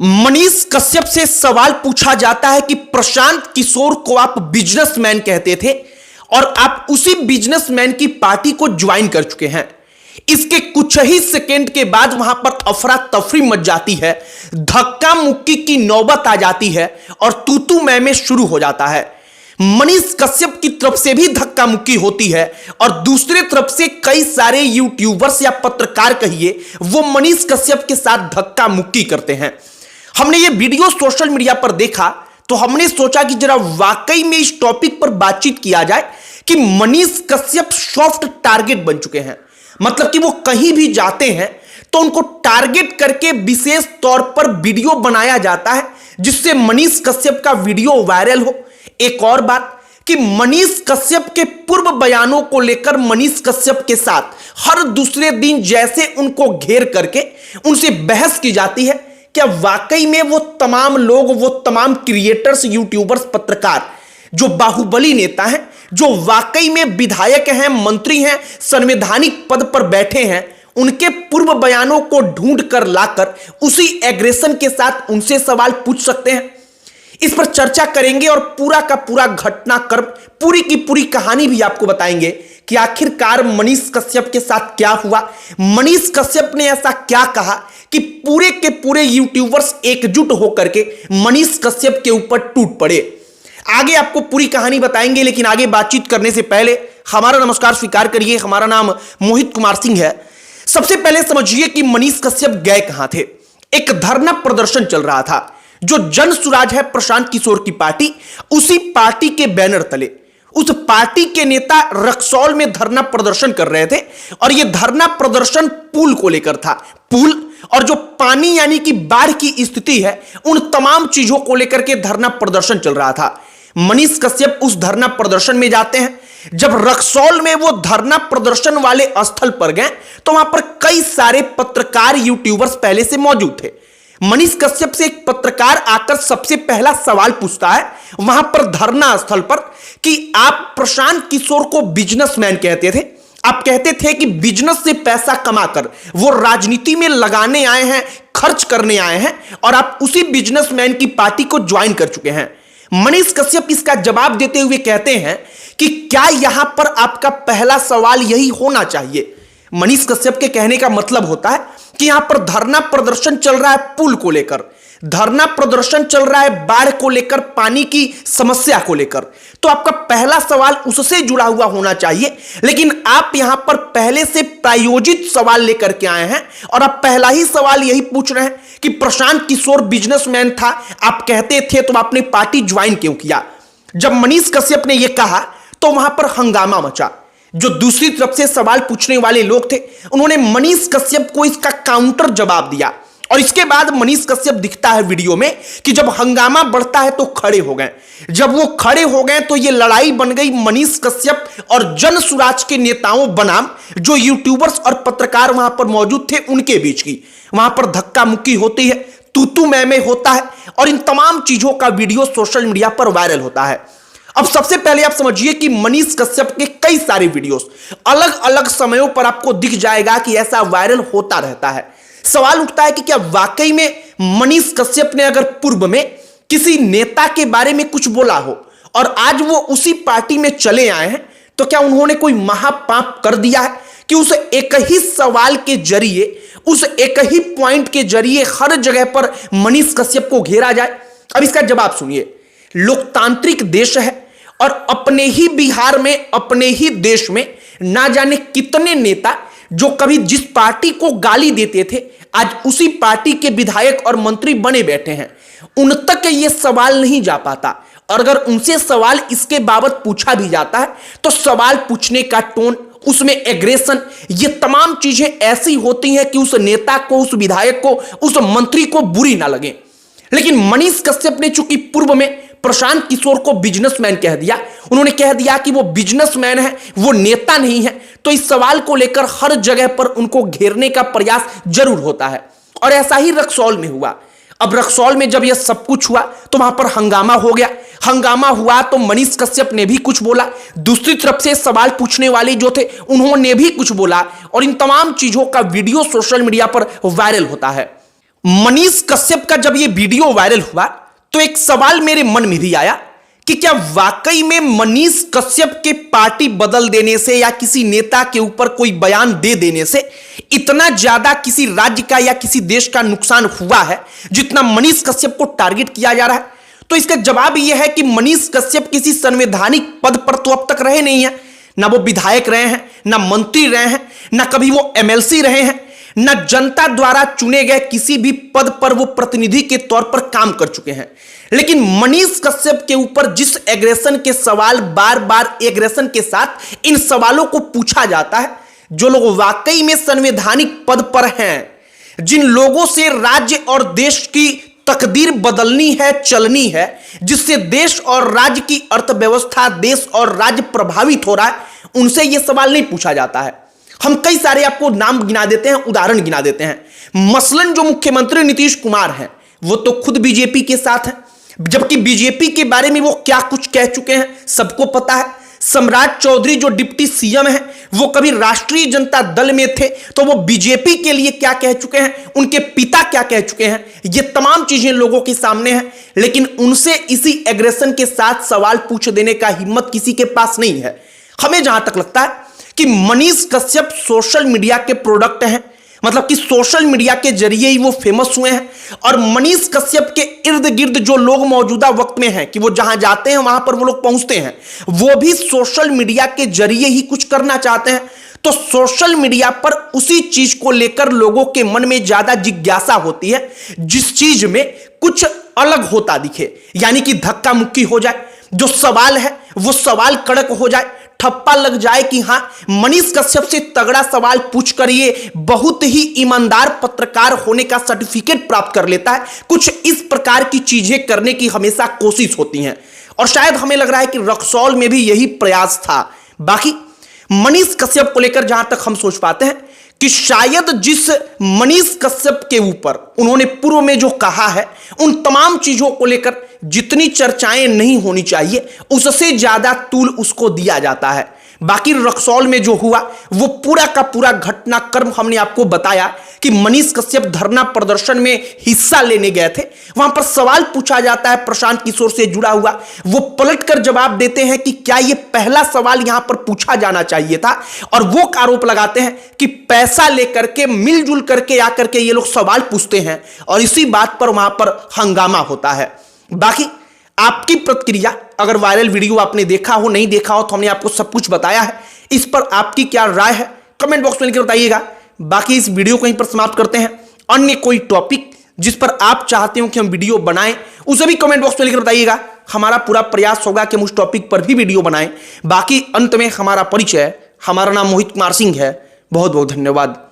मनीष कश्यप से सवाल पूछा जाता है कि प्रशांत किशोर को आप बिजनेसमैन कहते थे और आप उसी बिजनेसमैन की पार्टी को ज्वाइन कर चुके हैं। इसके कुछ ही सेकेंड के बाद वहां पर अफरा तफरी मच जाती है, धक्का मुक्की की नौबत आ जाती है और तू मैं शुरू हो जाता है। मनीष कश्यप की तरफ से भी धक्का मुक्की होती है और दूसरी तरफ से कई सारे यूट्यूबर्स या पत्रकार कहिए वो मनीष कश्यप के साथ धक्का मुक्की करते हैं। हमने ये वीडियो सोशल मीडिया पर देखा तो हमने सोचा कि जरा वाकई में इस टॉपिक पर बातचीत किया जाए कि मनीष कश्यप सॉफ्ट टारगेट बन चुके हैं। मतलब कि वो कहीं भी जाते हैं तो उनको टारगेट करके विशेष तौर पर वीडियो बनाया जाता है जिससे मनीष कश्यप का वीडियो वायरल हो। एक और बात कि मनीष कश्यप के पूर्व बयानों को लेकर मनीष कश्यप के साथ हर दूसरे दिन जैसे उनको घेर करके उनसे बहस की जाती है, क्या वाकई में वो तमाम लोग, वो तमाम क्रिएटर्स, यूट्यूबर्स, पत्रकार जो बाहुबली नेता हैं, जो वाकई में विधायक हैं, मंत्री हैं, संवैधानिक पद पर बैठे हैं, उनके पूर्व बयानों को ढूंढ कर लाकर उसी एग्रेशन के साथ उनसे सवाल पूछ सकते हैं? इस पर चर्चा करेंगे और पूरा का पूरा घटनाक्रम, पूरी की पूरी कहानी भी आपको बताएंगे कि आखिरकार मनीष कश्यप के साथ क्या हुआ, मनीष कश्यप ने ऐसा क्या कहा कि पूरे के पूरे यूट्यूबर्स एकजुट होकर के मनीष कश्यप के ऊपर टूट पड़े। आगे आपको पूरी कहानी बताएंगे, लेकिन आगे बातचीत करने से पहले हमारा नमस्कार स्वीकार करिए। हमारा नाम मोहित कुमार सिंह है। सबसे पहले समझिए कि मनीष कश्यप गए कहां थे। एक धरना प्रदर्शन चल रहा था जो जन सुराज है, प्रशांत किशोर की पार्टी, उसी पार्टी के बैनर तले उस पार्टी के नेता रक्सौल में धरना प्रदर्शन कर रहे थे और यह धरना प्रदर्शन पुल को लेकर था। पुल और जो पानी यानी कि बाढ़ की स्थिति है, उन तमाम चीजों को लेकर के धरना प्रदर्शन चल रहा था। मनीष कश्यप उस धरना प्रदर्शन में जाते हैं। जब रक्सौल में वो धरना प्रदर्शन वाले स्थल पर गए तो वहां पर कई सारे पत्रकार, यूट्यूबर्स पहले से मौजूद थे। मनीष कश्यप से एक पत्रकार आकर सबसे पहला सवाल पूछता है वहां पर धरना स्थल पर कि आप प्रशांत किशोर को बिजनेसमैन कहते थे, आप कहते थे कि बिजनेस से पैसा कमाकर वो राजनीति में लगाने आए हैं, खर्च करने आए हैं और आप उसी बिजनेसमैन की पार्टी को ज्वाइन कर चुके हैं। मनीष कश्यप इसका जवाब देते हुए कहते हैं कि क्या यहां पर आपका पहला सवाल यही होना चाहिए। मनीष कश्यप के कहने का मतलब होता है कि यहां पर धरना प्रदर्शन चल रहा है पुल को लेकर, धरना प्रदर्शन चल रहा है बाढ़ को लेकर, पानी की समस्या को लेकर, तो आपका पहला सवाल उससे जुड़ा हुआ होना चाहिए। लेकिन आप यहां पर पहले से प्रायोजित सवाल लेकर के आए हैं और आप पहला ही सवाल यही पूछ रहे हैं कि प्रशांत किशोर बिजनेसमैन था, आप कहते थे तो आपने पार्टी ज्वाइन क्यों किया। जब मनीष कश्यप ने यह कहा तो वहां पर हंगामा मचा। जो दूसरी तरफ से सवाल पूछने वाले लोग थे उन्होंने मनीष कश्यप को इसका काउंटर जवाब दिया और इसके बाद मनीष कश्यप दिखता है वीडियो में कि जब हंगामा बढ़ता है तो खड़े हो गए। जब वो खड़े हो गए तो ये लड़ाई बन गई मनीष कश्यप और जन सुराज के नेताओं बनाम जो यूट्यूबर्स और पत्रकार वहां पर मौजूद थे उनके बीच की। वहां पर धक्का मुक्की होती है, तू मैं होता है और इन तमाम चीजों का वीडियो सोशल मीडिया पर वायरल होता है। अब सबसे पहले आप समझिए कि मनीष कश्यप के कई सारे वीडियोस अलग अलग समयों पर आपको दिख जाएगा कि ऐसा वायरल होता रहता है। सवाल उठता है कि क्या वाकई में मनीष कश्यप ने अगर पूर्व में किसी नेता के बारे में कुछ बोला हो और आज वो उसी पार्टी में चले आए हैं तो क्या उन्होंने कोई महापाप कर दिया है कि उस एक ही सवाल के जरिए, उस एक ही पॉइंट के जरिए हर जगह पर मनीष कश्यप को घेरा जाए। अब इसका जवाब सुनिए। लोकतांत्रिक देश है और अपने ही बिहार में, अपने ही देश में ना जाने कितने नेता जो कभी जिस पार्टी को गाली देते थे आज उसी पार्टी के विधायक और मंत्री बने बैठे हैं। उन तक ये सवाल नहीं जा पाता और अगर उनसे सवाल इसके बाबत पूछा भी जाता है तो सवाल पूछने का टोन, उसमें एग्रेशन, ये तमाम चीजें ऐसी होती हैं कि उस नेता को, उस विधायक को, उस मंत्री को बुरी ना लगे। लेकिन मनीष कश्यप ने चूंकि पूर्व में प्रशांत किशोर को बिजनेसमैन कह दिया, उन्होंने कह दिया कि वो बिजनेसमैन है, वो नेता नहीं है, तो इस सवाल को लेकर हर जगह पर उनको घेरने का प्रयास जरूर होता है और ऐसा ही रक्सौल में हुआ। अब रक्सौल में जब यह सब कुछ हुआ तो वहां पर हंगामा हो गया। हंगामा हुआ तो मनीष कश्यप ने भी कुछ बोला, दूसरी तरफ से सवाल पूछने वाले जो थे उन्होंने भी कुछ बोला और इन तमाम चीजों का वीडियो सोशल मीडिया पर वायरल होता है। मनीष कश्यप का जब यह वीडियो वायरल हुआ तो एक सवाल मेरे मन में भी आया कि क्या वाकई में मनीष कश्यप के पार्टी बदल देने से या किसी नेता के ऊपर कोई बयान दे देने से इतना ज्यादा किसी राज्य का या किसी देश का नुकसान हुआ है जितना मनीष कश्यप को टारगेट किया जा रहा है? तो इसका जवाब यह है कि मनीष कश्यप किसी संवैधानिक पद पर तो अब तक रहे नहीं है। ना वो विधायक रहे हैं, ना मंत्री रहे हैं, ना कभी वो एमएलसी रहे हैं, ना जनता द्वारा चुने गए किसी भी पद पर वो प्रतिनिधि के तौर पर काम कर चुके हैं। लेकिन मनीष कश्यप के ऊपर जिस एग्रेशन के सवाल बार बार एग्रेशन के साथ इन सवालों को पूछा जाता है, जो लोग वाकई में संवैधानिक पद पर हैं, जिन लोगों से राज्य और देश की तकदीर बदलनी है, चलनी है, जिससे देश और राज्य की अर्थव्यवस्था, देश और राज्य प्रभावित हो रहा है, उनसे यह सवाल नहीं पूछा जाता है। हम कई सारे आपको नाम गिना देते हैं, उदाहरण गिना देते हैं। मसलन जो मुख्यमंत्री नीतीश कुमार हैं वो तो खुद बीजेपी के साथ हैं, जबकि बीजेपी के बारे में वो क्या कुछ कह चुके हैं सबको पता है। सम्राट चौधरी जो डिप्टी सीएम हैं वो कभी राष्ट्रीय जनता दल में थे तो वो बीजेपी के लिए क्या कह चुके हैं, उनके पिता क्या कह चुके हैं, ये तमाम चीजें लोगों के सामने हैं। लेकिन उनसे इसी एग्रेशन के साथ सवाल पूछ देने का हिम्मत किसी के पास नहीं है। हमें जहां तक लगता है कि मनीष कश्यप सोशल मीडिया के प्रोडक्ट हैं, मतलब कि सोशल मीडिया के जरिए ही वो फेमस हुए हैं, और मनीष कश्यप के इर्द गिर्द जो लोग मौजूदा वक्त में हैं कि वो जहां जाते हैं वहां पर वो लोग पहुंचते हैं, वो भी सोशल मीडिया के जरिए ही कुछ करना चाहते हैं। तो सोशल मीडिया पर उसी चीज को लेकर लोगों के मन में ज्यादा जिज्ञासा होती है जिस चीज में कुछ अलग होता दिखे, यानी कि धक्का मुक्की हो जाए, जो सवाल है वो सवाल कड़क हो जाए, ठप्पा लग जाए कि हां मनीष कश्यप से तगड़ा सवाल पूछ कर ये बहुत ही ईमानदार पत्रकार होने का सर्टिफिकेट प्राप्त कर लेता है। कुछ इस प्रकार की चीजें करने की हमेशा कोशिश होती हैं, और शायद हमें लग रहा है कि रक्सौल में भी यही प्रयास था। बाकी मनीष कश्यप को लेकर जहां तक हम सोच पाते हैं कि शायद जिस मनीष कश्यप के ऊपर उन्होंने पूर्व में जो कहा है उन तमाम चीजों को लेकर जितनी चर्चाएं नहीं होनी चाहिए उससे ज्यादा तूल उसको दिया जाता है। बाकी रक्सौल में जो हुआ वो पूरा का पूरा घटनाक्रम हमने आपको बताया कि मनीष कश्यप धरना प्रदर्शन में हिस्सा लेने गए थे, वहां पर सवाल पूछा जाता है प्रशांत किशोर से जुड़ा हुआ, वो पलटकर जवाब देते हैं कि क्या ये पहला सवाल यहां पर पूछा जाना चाहिए था, और वो आरोप लगाते हैं कि पैसा लेकर के मिलजुल करके आकर के ये लोग सवाल पूछते हैं, और इसी बात पर वहां पर हंगामा होता है। बाकी आपकी प्रतिक्रिया, अगर वायरल वीडियो आपने देखा हो, नहीं देखा हो, तो हमने आपको सब कुछ बताया है, इस पर आपकी क्या राय है कमेंट बॉक्स में लिखकर बताइएगा। बाकी इस वीडियो को यहीं पर समाप्त करते हैं। अन्य कोई टॉपिक जिस पर आप चाहते हो कि हम वीडियो बनाएं उसे भी कमेंट बॉक्स में लिखकर बताइएगा। हमारा पूरा प्रयास होगा कि हम उस टॉपिक पर भी वीडियो बनाएं। बाकी अंत में हमारा परिचय, हमारा नाम मोहित कुमार सिंह है। बहुत बहुत धन्यवाद।